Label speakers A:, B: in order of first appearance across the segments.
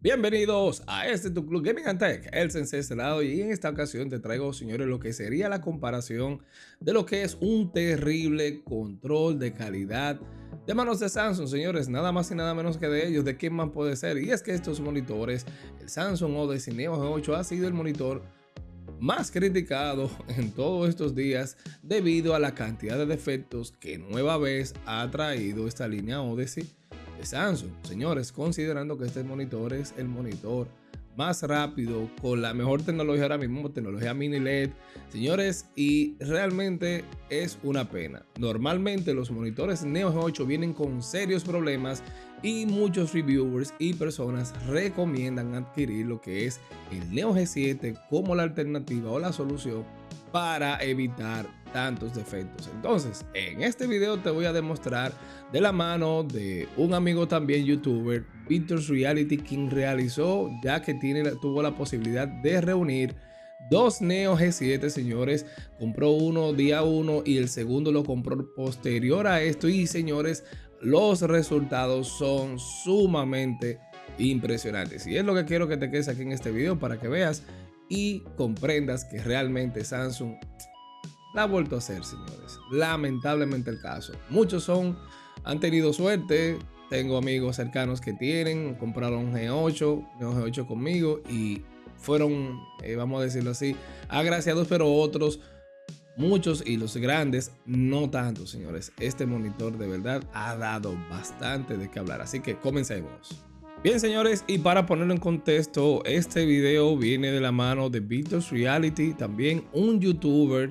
A: Bienvenidos a este tu club Gaming and Tech, el Sensei de este lado, y en esta ocasión te traigo, señores, lo que sería la comparación de lo que es un terrible control de calidad de manos de Samsung, señores, nada más y nada menos que de ellos, de quién más puede ser. Y es que estos monitores, el Samsung Odyssey Neo G8 ha sido el monitor más criticado en todos estos días debido a la cantidad de defectos que nueva vez ha traído esta línea Odyssey de Samsung. Señores, considerando que este monitor es el monitor más rápido con la mejor tecnología ahora mismo, tecnología mini LED, señores, y realmente es una pena. Normalmente los monitores Neo G8 vienen con serios problemas y muchos reviewers y personas recomiendan adquirir lo que es el Neo G7 como la alternativa o la solución para evitar tantos defectos. Entonces, en este video te voy a demostrar de la mano de un amigo también youtuber, Victor's Reality, quien realizó, ya que tuvo la posibilidad de reunir dos Neo G7, señores. Compró uno día 1 y el segundo lo compró posterior a esto. Y señores, los resultados son sumamente impresionantes. Y es lo que quiero que te quedes aquí en este video para que veas y comprendas que realmente Samsung la ha vuelto a hacer, señores. Lamentablemente el caso. Muchos han tenido suerte. Tengo amigos cercanos que compraron un G8 conmigo y fueron, vamos a decirlo así, agraciados, pero otros, muchos y los grandes, no tanto, señores. Este monitor de verdad ha dado bastante de qué hablar. Así que comencemos. Bien, señores, y para ponerlo en contexto, este video viene de la mano de Victor's Reality, también un youtuber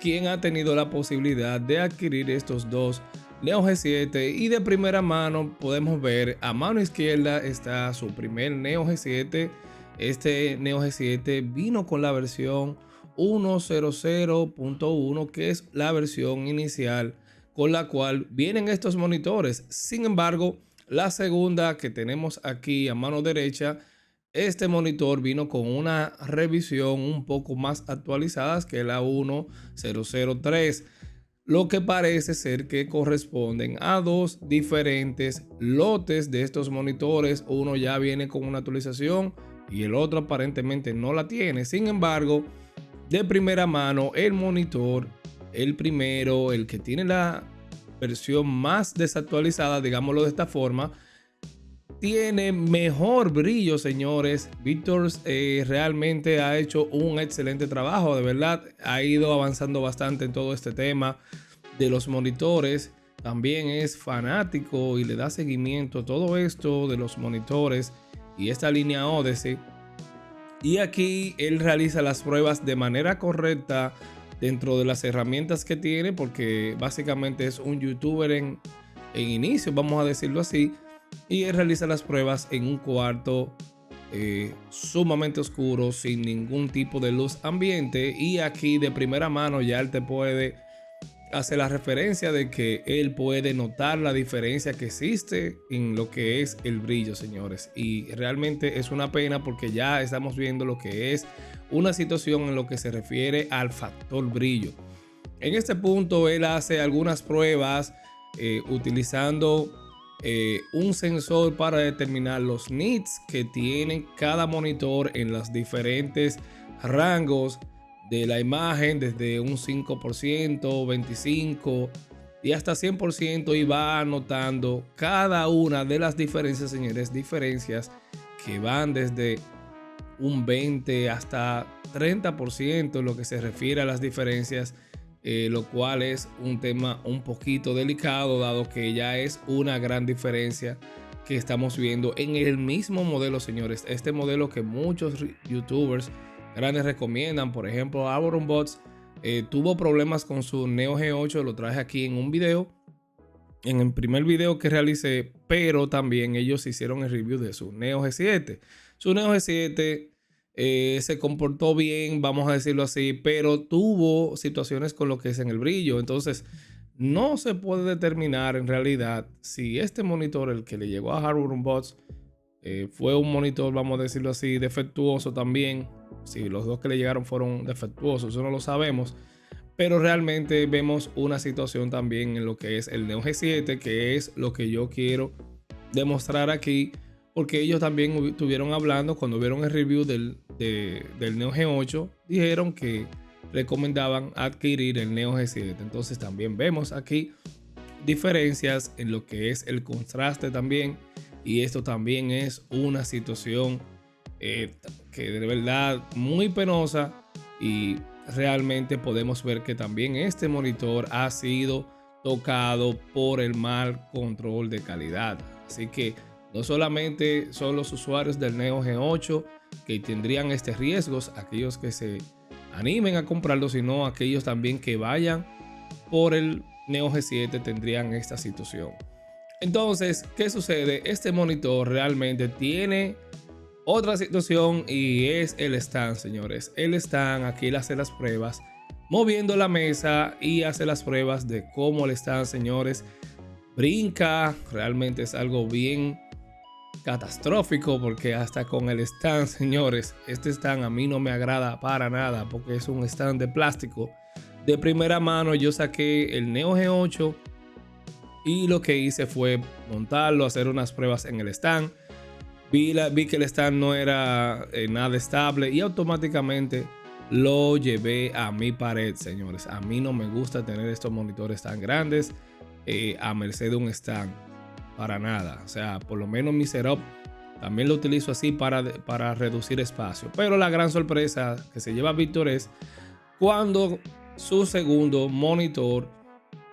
A: quien ha tenido la posibilidad de adquirir estos dos Neo G7, y de primera mano podemos ver a mano izquierda está su primer Neo G7. Este Neo G7 vino con la versión 1.00.1, que es la versión inicial con la cual vienen estos monitores. Sin embargo, la segunda que tenemos aquí a mano derecha, este monitor vino con una revisión un poco más actualizada que la 1.003, lo que parece ser que corresponden a dos diferentes lotes de estos monitores. Uno ya viene con una actualización y el otro aparentemente no la tiene. Sin embargo, de primera mano, el monitor, el primero, el que tiene la versión más desactualizada, digámoslo de esta forma, tiene mejor brillo, señores. Victor's realmente ha hecho un excelente trabajo, de verdad. Ha ido avanzando bastante en todo este tema de los monitores. También es fanático y le da seguimiento a todo esto de los monitores y esta línea Odyssey. Y aquí él realiza las pruebas de manera correcta dentro de las herramientas que tiene, porque básicamente es un youtuber en inicio, vamos a decirlo así. Y él realiza las pruebas en un cuarto sumamente oscuro, sin ningún tipo de luz ambiente. Y aquí de primera mano ya él te puede hacer la referencia de que él puede notar la diferencia que existe en lo que es el brillo, señores. Y realmente es una pena porque ya estamos viendo lo que es una situación en lo que se refiere al factor brillo. En este punto él hace algunas pruebas utilizando un sensor para determinar los nits que tiene cada monitor en los diferentes rangos de la imagen, desde un 5%, 25% y hasta 100%, y va anotando cada una de las diferencias, señores, diferencias que van desde un 20 hasta 30% en lo que se refiere a las diferencias, lo cual es un tema un poquito delicado, dado que ya es una gran diferencia que estamos viendo en el mismo modelo, señores. Este modelo que muchos youtubers grandes recomiendan, por ejemplo, AuronBots, tuvo problemas con su Neo G8, lo traje aquí en un video, en el primer video que realicé, pero también ellos hicieron el review de su Neo G7. Su Neo G7 se comportó bien, vamos a decirlo así, pero tuvo situaciones con lo que es en el brillo. Entonces, no se puede determinar en realidad si este monitor, el que le llegó a AuronBots, fue un monitor, vamos a decirlo así, defectuoso también. Si los dos que le llegaron fueron defectuosos, eso no lo sabemos. Pero realmente vemos una situación también en lo que es el Neo G7, que es lo que yo quiero demostrar aquí, porque ellos también estuvieron hablando cuando vieron el review del Neo G8, dijeron que recomendaban adquirir el Neo G7. Entonces también vemos aquí diferencias en lo que es el contraste también, y esto también es una situación que de verdad muy penosa, y realmente podemos ver que también este monitor ha sido tocado por el mal control de calidad. Así que no solamente son los usuarios del Neo G8 que tendrían estos riesgos, aquellos que se animen a comprarlo, sino aquellos también que vayan por el Neo G7 tendrían esta situación. Entonces, ¿qué sucede? Este monitor realmente tiene otra situación, y es el stand, señores. El stand, aquí él hace las pruebas moviendo la mesa y hace las pruebas de cómo el stand, señores, brinca. Realmente es algo bien catastrófico, porque hasta con el stand, señores, este stand a mí no me agrada para nada, porque es un stand de plástico de primera mano. Yo saqué el Neo G8 y lo que hice fue montarlo, hacer unas pruebas en el stand. Vi que el stand no era nada estable, y automáticamente lo llevé a mi pared, señores. A mí no me gusta tener estos monitores tan grandes a merced de un stand, para nada. O sea, por lo menos mi setup también lo utilizo así para reducir espacio. Pero la gran sorpresa que se lleva Víctor es cuando su segundo monitor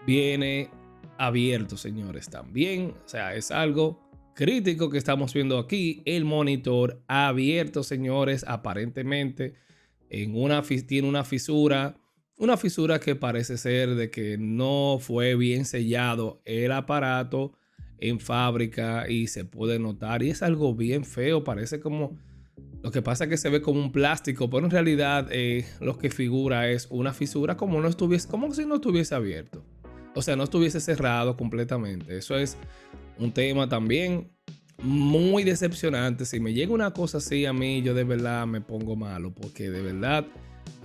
A: viene abierto, señores. También, o sea, es algo crítico que estamos viendo aquí. El monitor abierto, señores, aparentemente tiene una fisura que parece ser de que no fue bien sellado el aparato en fábrica, y se puede notar, y es algo bien feo. Parece como, lo que pasa es que se ve como un plástico, pero en realidad lo que figura es una fisura, como si no estuviese abierto. O sea, no estuviese cerrado completamente. Eso es un tema también muy decepcionante. Si me llega una cosa así a mí, yo de verdad me pongo malo, porque de verdad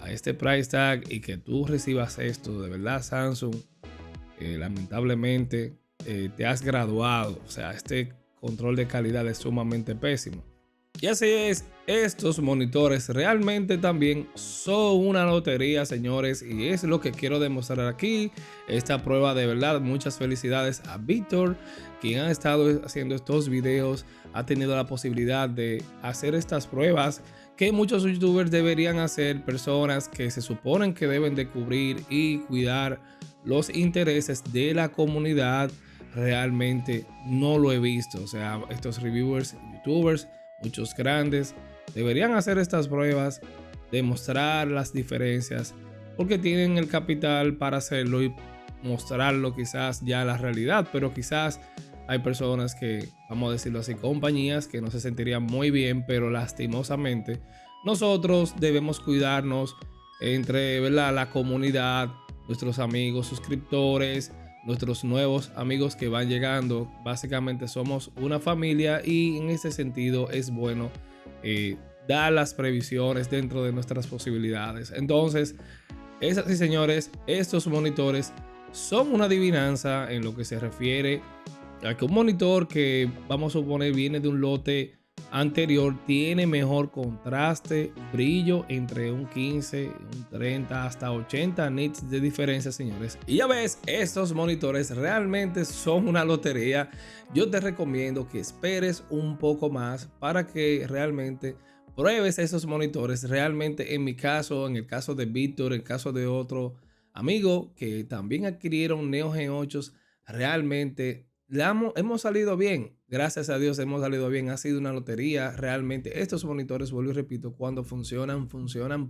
A: a este price tag y que tú recibas esto, de verdad Samsung, lamentablemente te has graduado. O sea, este control de calidad es sumamente pésimo. Y así es, estos monitores realmente también son una lotería, señores, y es lo que quiero demostrar aquí. Esta prueba, de verdad, muchas felicidades a Víctor, quien ha estado haciendo estos videos, ha tenido la posibilidad de hacer estas pruebas que muchos youtubers deberían hacer, personas que se suponen que deben de cubrir y cuidar los intereses de la comunidad. Realmente no lo he visto. O sea, estos reviewers, youtubers, muchos grandes, deberían hacer estas pruebas, demostrar las diferencias, porque tienen el capital para hacerlo y mostrarlo quizás ya la realidad. Pero quizás hay personas que, vamos a decirlo así, compañías que no se sentirían muy bien, pero lastimosamente nosotros debemos cuidarnos entre, ¿verdad?, la comunidad, nuestros amigos, suscriptores, nuestros nuevos amigos que van llegando. Básicamente somos una familia, y en ese sentido es bueno dar las previsiones dentro de nuestras posibilidades. Entonces, es así, señores, estos monitores son una adivinanza en lo que se refiere a que un monitor que, vamos a suponer, viene de un lote anterior, tiene mejor contraste, brillo entre un 15, un 30 hasta 80 nits de diferencia, señores. Y ya ves, estos monitores realmente son una lotería. Yo te recomiendo que esperes un poco más para que realmente pruebes esos monitores. Realmente, en mi caso, en el caso de Víctor, en el caso de otro amigo que también adquirieron Neo G8, realmente hemos salido bien. Gracias a Dios hemos salido bien. Ha sido una lotería. Realmente estos monitores, vuelvo y repito, cuando funcionan,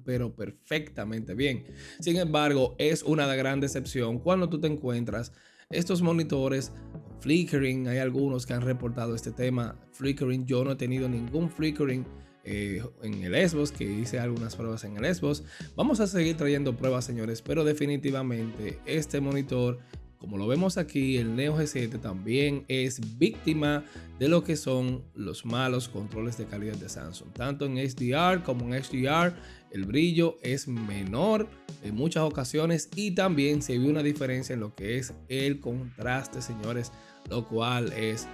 A: pero perfectamente bien. Sin embargo, es una gran decepción cuando tú te encuentras estos monitores flickering. Hay algunos que han reportado este tema, flickering. Yo no he tenido ningún flickering en el Xbox, que hice algunas pruebas en el Xbox. Vamos a seguir trayendo pruebas, señores, pero definitivamente este monitor, como lo vemos aquí, el Neo G7 también es víctima de lo que son los malos controles de calidad de Samsung. Tanto en HDR como en HDR, el brillo es menor en muchas ocasiones, y también se ve una diferencia en lo que es el contraste, señores, lo cual es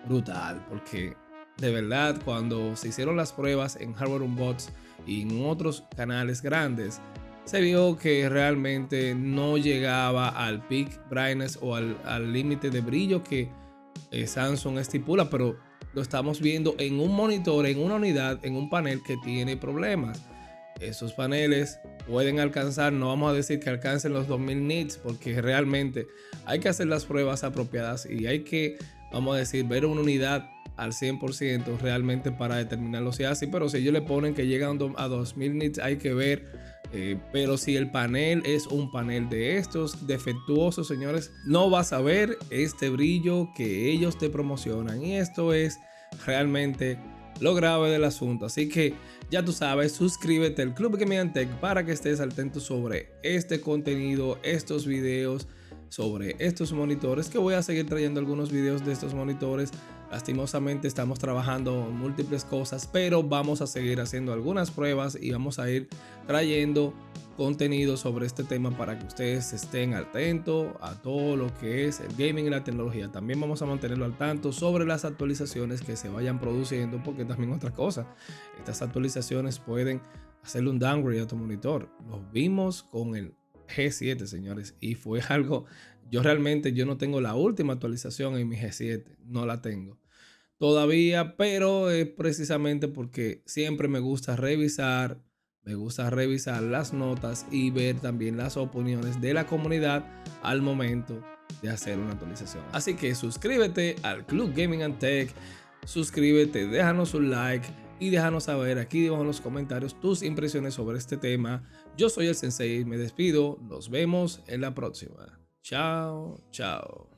A: brutal, porque de verdad, cuando se hicieron las pruebas en Hardware Unbox y en otros canales grandes, se vio que realmente no llegaba al peak brightness o al límite de brillo que Samsung estipula, pero lo estamos viendo en un monitor, en una unidad, en un panel que tiene problemas. Esos paneles pueden alcanzar, no vamos a decir que alcancen los 2000 nits, porque realmente hay que hacer las pruebas apropiadas y hay que, vamos a decir, ver una unidad al 100% realmente para determinarlo si es así. Pero si ellos le ponen que llegan a 2000 nits, hay que ver. Pero si el panel es un panel de estos defectuosos, señores, no vas a ver este brillo que ellos te promocionan, y esto es realmente lo grave del asunto. Así que ya tú sabes, suscríbete al Club Gaming Tech para que estés al tanto sobre este contenido, estos videos, sobre estos monitores, que voy a seguir trayendo algunos videos de estos monitores. Lastimosamente estamos trabajando en múltiples cosas, pero vamos a seguir haciendo algunas pruebas y vamos a ir trayendo contenido sobre este tema para que ustedes estén atentos a todo lo que es el gaming y la tecnología. También vamos a mantenerlo al tanto sobre las actualizaciones que se vayan produciendo, porque también otra cosa, estas actualizaciones pueden hacerle un downgrade a tu monitor. Lo vimos con el G7, señores, y fue algo, yo no tengo la última actualización en mi G7, no la tengo todavía, pero es precisamente porque siempre me gusta revisar las notas y ver también las opiniones de la comunidad al momento de hacer una actualización. Así que suscríbete al Club Gaming and Tech, suscríbete, déjanos un like y déjanos saber aquí debajo en los comentarios tus impresiones sobre este tema. Yo soy el Sensei, me despido, nos vemos en la próxima. Chao, chao.